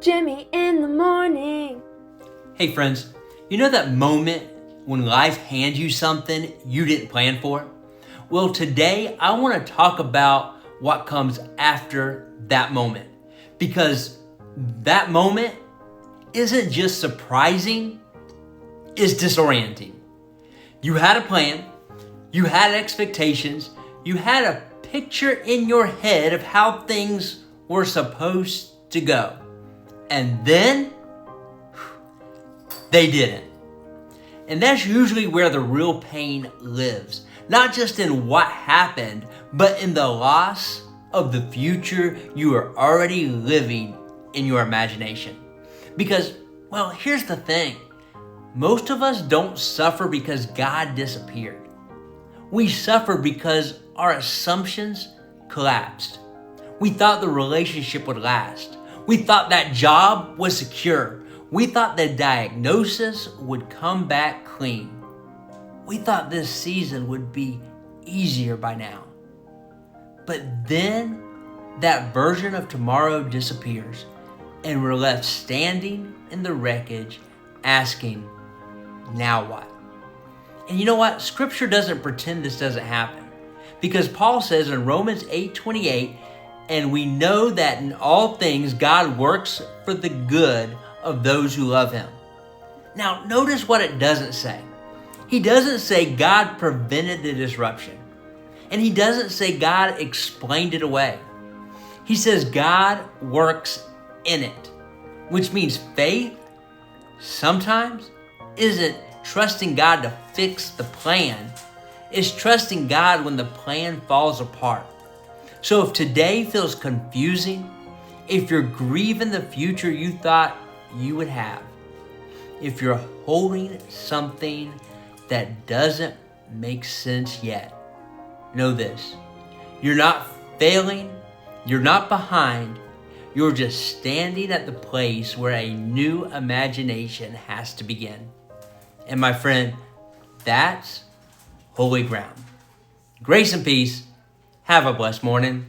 Jimmy in the morning. Hey friends, you know that moment when life hands you something you didn't plan for? Well, today I want to talk about what comes after that moment, because that moment isn't just surprising, it's disorienting. You had a plan, you had expectations, you had a picture in your head of how things were supposed to go. And then they didn't. And that's usually where the real pain lives. Not just in what happened, but in the loss of the future you are already living in your imagination. Because, well, here's the thing. Most of us don't suffer because God disappeared. We suffer because our assumptions collapsed. We thought the relationship would last. We thought that job was secure. We thought the diagnosis would come back clean. We thought this season would be easier by now. But then that version of tomorrow disappears, and we're left standing in the wreckage asking, now what? And you know what? Scripture doesn't pretend this doesn't happen, because Paul says in Romans 8:28, and we know that in all things God works for the good of those who love him. Now, notice what it doesn't say. He doesn't say God prevented the disruption. And he doesn't say God explained it away. He says God works in it, which means faith sometimes isn't trusting God to fix the plan. It's trusting God when the plan falls apart. So if today feels confusing, if you're grieving the future you thought you would have, if you're holding something that doesn't make sense yet, know this: you're not failing, you're not behind, you're just standing at the place where a new imagination has to begin. And my friend, that's holy ground. Grace and peace. Have a blessed morning.